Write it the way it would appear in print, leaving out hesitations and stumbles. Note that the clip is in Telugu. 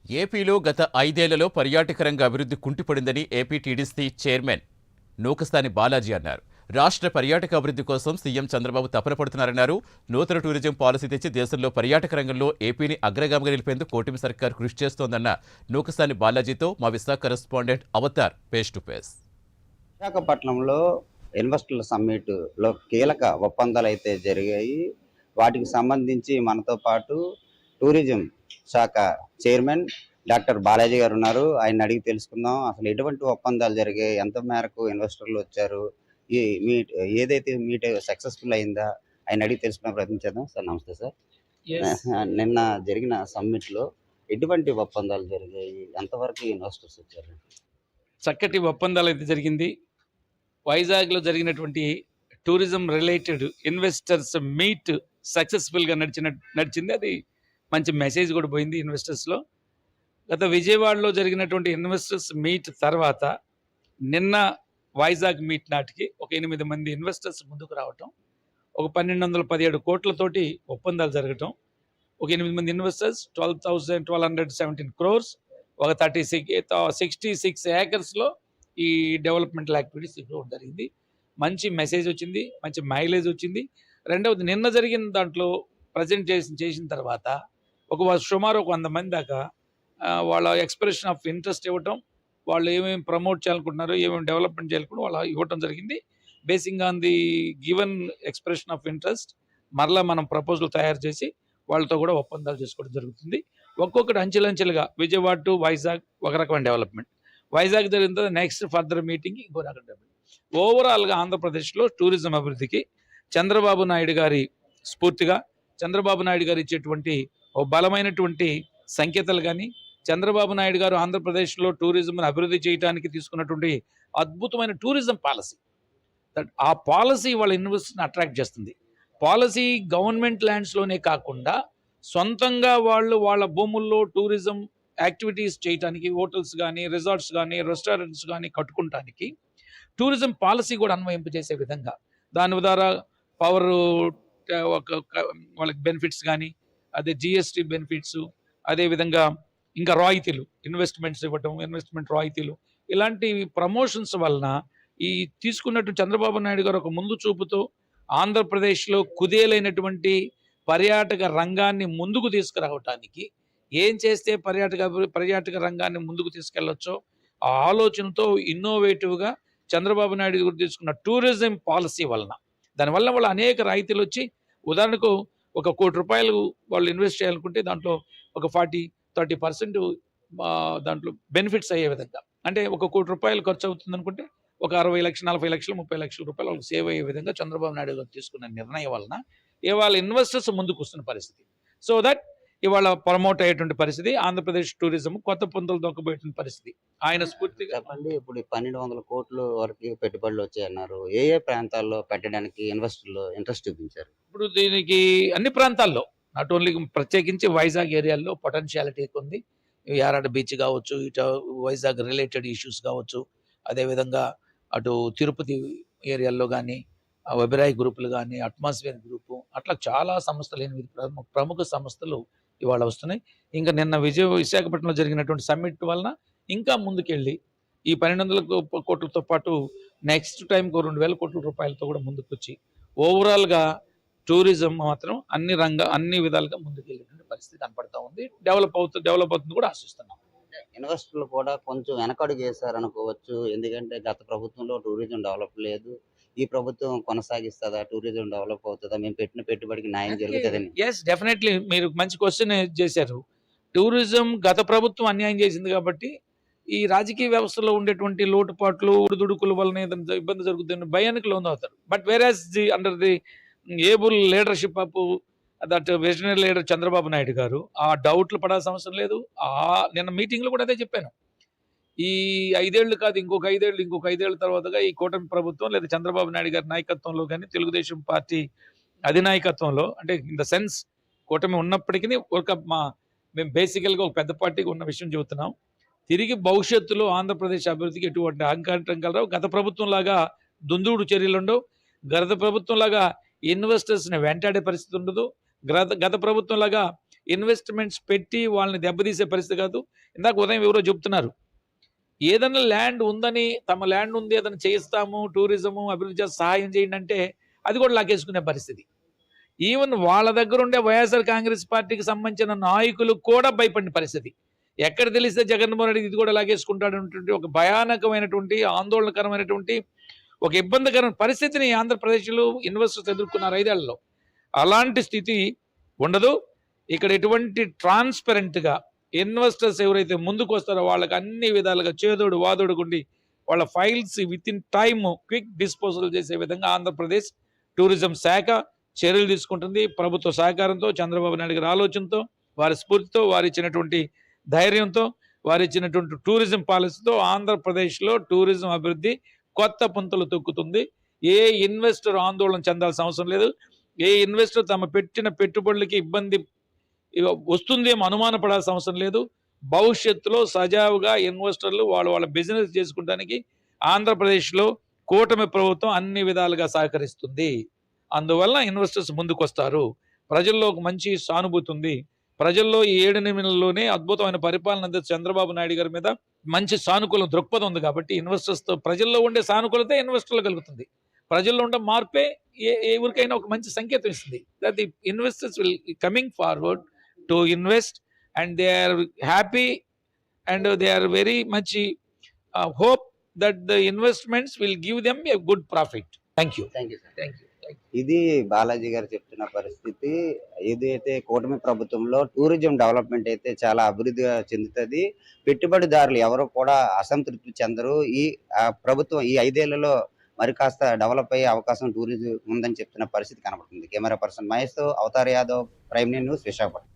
ఏపీలో గత 5 ఏళ్లలో పర్యాటక రంగ అభివృద్ధి కుంటిపడిందని AP TDC chairman Nookasani Balaji అన్నారు. రాష్ట్ర పర్యాటక అభివృద్ధి కోసం సీఎం చంద్రబాబు తపన పడుతున్నారన్నారు. నూతన టూరిజం పాలసీ తెచ్చి దేశంలో పర్యాటక రంగంలో ఏపీని అగ్రగామిగా నిలిపేందుకు కూటమి సర్కార్ కృషి చేస్తోందన్న నూకసాని బాలాజీతో మా Visakha correspondent Avatar face to face. విశాఖపట్నంలో ఇన్వెస్టర్ల సమ్మిట్లో కీలక ఒప్పందాలు అయితే జరిగాయి. వాటికి సంబంధించి మనతో పాటు టూరిజం శాఖ చైర్మన్ డాక్టర్ బాలాజీ గారు ఉన్నారు. ఆయన అడిగి తెలుసుకుందాం అసలు ఎటువంటి ఒప్పందాలు జరిగాయి, ఎంత మేరకు ఇన్వెస్టర్లు వచ్చారు, ఈ మీట్ ఏదైతే మీట్ సక్సెస్ఫుల్ అయిందా ఆయన అడిగి తెలుసుకునే ప్రయత్నం చేద్దాం. సార్ నమస్తే సార్. నిన్న జరిగిన సమ్మిట్లో ఎటువంటి ఒప్పందాలు జరిగాయి, ఎంతవరకు ఇన్వెస్టర్స్ వచ్చారు? చక్కటి ఒప్పందాలు అయితే జరిగింది. వైజాగ్లో జరిగినటువంటి టూరిజం రిలేటెడ్ ఇన్వెస్టర్స్ మీట్ సక్సెస్ఫుల్గా నడిచింది. అది మంచి మెసేజ్ కూడా పోయింది ఇన్వెస్టర్స్లో. గత విజయవాడలో జరిగినటువంటి ఇన్వెస్టర్స్ మీట్ తర్వాత నిన్న వైజాగ్ మీట్ నాటికి ఒక 8 మంది ఇన్వెస్టర్స్ ముందుకు రావటం, ఒక 1217 కోట్లతోటి ఒప్పందాలు జరగటం, ఒక 8 మంది ఇన్వెస్టర్స్ 1217 crores, ఒక 66 ఏకర్స్లో ఈ డెవలప్మెంటల్ యాక్టివిటీస్ ఇవ్వడం జరిగింది. మంచి మెసేజ్ వచ్చింది, మంచి మైలేజ్ వచ్చింది. రెండవది నిన్న జరిగిన దాంట్లో ప్రజెంటేషన్ చేసిన తర్వాత సుమారు 100 మంది దాకా వాళ్ళ ఎక్స్ప్రెషన్ ఆఫ్ ఇంట్రెస్ట్ ఇవ్వటం, వాళ్ళు ఏమేమి ప్రమోట్ చేయాలనుకుంటున్నారో, ఏమేమి డెవలప్మెంట్ చేయాలనుకుంటున్నారో వాళ్ళు ఇవ్వటం జరిగింది. Basing on the given expression of interest మరలా మనం ప్రపోజల్ తయారు చేసి వాళ్ళతో కూడా ఒప్పందాలు చేసుకోవడం జరుగుతుంది. ఒక్కొక్కటి అంచెలంచెలుగా విజయవాడ టు వైజాగ్ ఒక రకమైన డెవలప్మెంట్, వైజాగ్ జరిగిన తర్వాత నెక్స్ట్ ఫర్దర్ మీటింగ్ ఇంకో రకం డెవలప్మెంట్. ఓవరాల్గా ఆంధ్రప్రదేశ్లో టూరిజం అభివృద్ధికి చంద్రబాబు నాయుడు గారి స్ఫూర్తిగా, చంద్రబాబు నాయుడు గారు ఇచ్చేటువంటి ఓ బలమైనటువంటి సంకేతాలు కానీ, చంద్రబాబు నాయుడు గారు ఆంధ్రప్రదేశ్లో టూరిజంను అభివృద్ధి చేయడానికి తీసుకున్నటువంటి అద్భుతమైన టూరిజం పాలసీ, ఆ పాలసీ వాళ్ళ ఇన్వెస్టర్ని అట్రాక్ట్ చేస్తుంది. పాలసీ గవర్నమెంట్ ల్యాండ్స్లోనే కాకుండా సొంతంగా వాళ్ళ భూముల్లో టూరిజం యాక్టివిటీస్ చేయడానికి, హోటల్స్ కానీ, రిసార్ట్స్ కానీ, రెస్టారెంట్స్ కానీ కట్టుకుంటానికి టూరిజం పాలసీ కూడా అన్వయింపజేసే విధంగా దాని ద్వారా పవర్ వాళ్ళకి బెనిఫిట్స్ కానీ, అదే జిఎస్టీ బెనిఫిట్స్, అదేవిధంగా ఇంకా రాయితీలు, ఇన్వెస్ట్మెంట్స్ ఇవ్వటం, ఇన్వెస్ట్మెంట్ రాయితీలు, ఇలాంటి ప్రమోషన్స్ వలన ఈ తీసుకున్నట్టు చంద్రబాబు నాయుడు గారు ఒక ముందు చూపుతో ఆంధ్రప్రదేశ్లో కుదేలైనటువంటి పర్యాటక రంగాన్ని ముందుకు తీసుకురావటానికి ఏం చేస్తే పర్యాటక రంగాన్ని ముందుకు తీసుకెళ్లొచ్చో ఆ ఆలోచనతో ఇన్నోవేటివ్గా చంద్రబాబు నాయుడు గారు తీసుకున్న టూరిజం పాలసీ వలన, దానివల్ల వాళ్ళు అనేక రాయితీలు వచ్చి, ఉదాహరణకు ఒక ₹1 కోటి వాళ్ళు ఇన్వెస్ట్ చేయాలనుకుంటే దాంట్లో ఒక 40-30% దాంట్లో బెనిఫిట్స్ అయ్యే విధంగా, అంటే ఒక ₹1 కోటి ఖర్చు అవుతుంది అనుకుంటే ఒక 60 లక్షలు, 40 లక్షలు, 30 లక్షల రూపాయలు వాళ్ళకి సేవ్ అయ్యే విధంగా చంద్రబాబు నాయుడు గారు తీసుకున్న నిర్ణయం వలన ఇవాళ ఇన్వెస్టర్స్ ముందుకు వస్తున్న పరిస్థితి. సో దట్ ఇవాళ ప్రమోట్ అయ్యేటువంటి పరిస్థితి, ఆంధ్రప్రదేశ్ టూరిజం కొత్త పుంతలు దొక్కబోయేటువంటి పరిస్థితి. ఆయన స్ఫూర్తిగా చెప్పండి. ఇప్పుడు 1200 కోట్ల వరకు పెట్టుబడులు వచ్చాయన్నారు. ఏ ఏ ప్రాంతాల్లో పెట్టడానికి ఇన్వెస్టర్లు ఇంట్రెస్ట్ చూపించారు? ఇప్పుడు దీనికి అన్ని ప్రాంతాల్లో, నాట్ ఓన్లీ ప్రత్యేకించి వైజాగ్ ఏరియాల్లో పొటెన్షియాలిటీ ఎక్కువ ఉంది. యారాడ బీచ్ కావచ్చు, ఇటు వైజాగ్ రిలేటెడ్ ఇష్యూస్ కావచ్చు, అదేవిధంగా అటు తిరుపతి ఏరియాల్లో కానీ, వెబిరాయ్ గ్రూపులు కానీ, అట్మాస్ఫియర్ గ్రూపు, అట్లా చాలా సంస్థలు, 8 ప్రముఖ సంస్థలు ఇవాళ వస్తున్నాయి. ఇంకా నిన్న విశాఖపట్నంలో జరిగినటువంటి సమ్మిట్ వలన ఇంకా ముందుకెళ్ళి ఈ 1200 కోట్లతో పాటు నెక్స్ట్ టైంకు 2000 కోట్ల రూపాయలతో కూడా ముందుకు వచ్చి ఓవరాల్గా టూరిజం మాత్రం అన్ని విధాలుగా ముందుకెళ్ళేటువంటి పరిస్థితి కనపడతా ఉంది. డెవలప్ అవుతుంది కూడా ఆశిస్తున్నాం. ఇన్వెస్టర్లు కూడా కొంచెం వెనకడుగు వేశారు అనుకోవచ్చు. ఎందుకంటే గత ప్రభుత్వంలో టూరిజం డెవలప్ లేదు, ఈ ప్రభుత్వం కొనసాగిస్తుందా, టూరిజం డెవలప్ అవుతుందా, మేము పెట్టిన పెట్టుబడికి న్యాయం జరుగుతుందని? ఎస్, డెఫినెట్లీ మీరు మంచి క్వశ్చన్ చేశారు. టూరిజం గత ప్రభుత్వం అన్యాయం చేసింది కాబట్టి ఈ రాజకీయ వ్యవస్థలో ఉండేటువంటి లోటుపాట్లు, ఉడుదుడుకుల వలన ఏదైనా ఇబ్బంది జరుగుతుందని భయానికి లోనవుతారు. But whereas under the able leadership of that visionary leader Chandrababu Naidu garu ఆ డౌట్లు పడాల్సిన అవసరం లేదు. నిన్న మీటింగ్లో కూడా అదే చెప్పాను. ఈ 5 ఏళ్ళు కాదు, ఇంకొక 5 ఏళ్ళ తర్వాతగా ఈ కూటమి ప్రభుత్వం లేదా చంద్రబాబు నాయుడు గారి నాయకత్వంలో కానీ, తెలుగుదేశం పార్టీ అధినాయకత్వంలో, అంటే ఇన్ ద సెన్స్ కూటమి ఉన్నప్పటికీ మేము బేసికల్గా ఒక పెద్ద పార్టీకి ఉన్న విషయం చెబుతున్నాం. తిరిగి భవిష్యత్తులో ఆంధ్రప్రదేశ్ అభివృద్ధికి ఎటువంటి అహంకారం కలరావు. గత ప్రభుత్వం లాగా దుందుడు చర్యలు ఉండవు. గత ప్రభుత్వం లాగా ఇన్వెస్టర్స్ని వెంటాడే పరిస్థితి ఉండదు. గత ప్రభుత్వం లాగా ఇన్వెస్ట్మెంట్స్ పెట్టి వాళ్ళని దెబ్బతీసే పరిస్థితి కాదు. ఇందాక ఉదయం ఎవరో చెప్తున్నారు, ఏదైనా ల్యాండ్ ఉందని, తమ ల్యాండ్ ఉంది ఏదైనా చేయిస్తాము, టూరిజము అభివృద్ధి చేసి సహాయం చేయండి అంటే అది కూడా లాగేసుకునే పరిస్థితి. ఈవెన్ వాళ్ళ దగ్గర ఉండే వైఎస్ఆర్ కాంగ్రెస్ పార్టీకి సంబంధించిన నాయకులు కూడా భయపడిన పరిస్థితి. ఎక్కడ తెలిస్తే జగన్మోహన్ రెడ్డి ఇది కూడా లాగేసుకుంటాడనేటువంటి ఒక భయానకమైనటువంటి, ఆందోళనకరమైనటువంటి, ఒక ఇబ్బందికరమైన పరిస్థితిని ఆంధ్రప్రదేశ్లో ఇన్వెస్టర్స్ ఎదుర్కొన్నారు 5 ఏళ్లలో. అలాంటి స్థితి ఉండదు. ఇక్కడ ఎటువంటి ట్రాన్స్పరెంట్గా ఇన్వెస్టర్స్ ఎవరైతే ముందుకు వస్తారో వాళ్ళకి అన్ని విధాలుగా చేదోడు వాదోడుకుండి వాళ్ళ files with in time quick disposal చేసే విధంగా ఆంధ్రప్రదేశ్ టూరిజం శాఖ చర్యలు తీసుకుంటుంది. ప్రభుత్వ సహకారంతో, చంద్రబాబు నాయుడు గారి ఆలోచనతో, వారి స్ఫూర్తితో, వారు ఇచ్చినటువంటి ధైర్యంతో, వారు ఇచ్చినటువంటి టూరిజం పాలసీతో ఆంధ్రప్రదేశ్లో టూరిజం అభివృద్ధి కొత్త పుంతలు తొక్కుతుంది. ఏ ఇన్వెస్టర్ ఆందోళన చెందాల్సిన అవసరం లేదు. ఏ ఇన్వెస్టర్ తమ పెట్టిన పెట్టుబడులకి ఇబ్బంది వస్తుందేమో అనుమానపడాల్సిన అవసరం లేదు. భవిష్యత్తులో సజావుగా ఇన్వెస్టర్లు వాళ్ళ బిజినెస్ చేసుకోవడానికి ఆంధ్రప్రదేశ్లో కూటమి ప్రభుత్వం అన్ని విధాలుగా సహకరిస్తుంది. అందువల్ల ఇన్వెస్టర్స్ ముందుకు వస్తారు. ప్రజల్లో ఒక మంచి సానుభూతి ఉంది. ప్రజల్లో ఈ 7-8 నెలల్లోనే అద్భుతమైన పరిపాలన అందించిన చంద్రబాబు నాయుడు గారి మీద మంచి సానుకూల దృక్పథం ఉంది. కాబట్టి ఇన్వెస్టర్స్తో ప్రజల్లో ఉండే సానుకూలత ఇన్వెస్టర్లు కలుగుతుంది. ప్రజల్లో ఉండే మార్పే ఎవరికైనా ఒక మంచి సంకేతం ఇస్తుంది. That the investors will coming forward to invest and they are happy and they are very much hope that the investments will give them a good profit. Thank you. Thank you sir. ఇది బాలాజీ గారు చెప్తున్న పరిస్థితి. ఏదైతే కూటమి ప్రభుత్వంలో టూరిజం డెవలప్మెంట్ అయితే చాలా అభివృద్ధిగా చెందుతుంది. పెట్టుబడిదారులు ఎవరు కూడా అసంతృప్తి చెందరు. ఈ ప్రభుత్వం ఈ 5 ఏళ్లలో మరి కాస్త డెవలప్ అయ్యే అవకాశం టూరిజం ఉందని చెప్తున్న పరిస్థితి కనబడుతుంది. కెమెరా పర్సన్ మహేష్ తో Avatar Yadav, prime news, Visakhapatnam.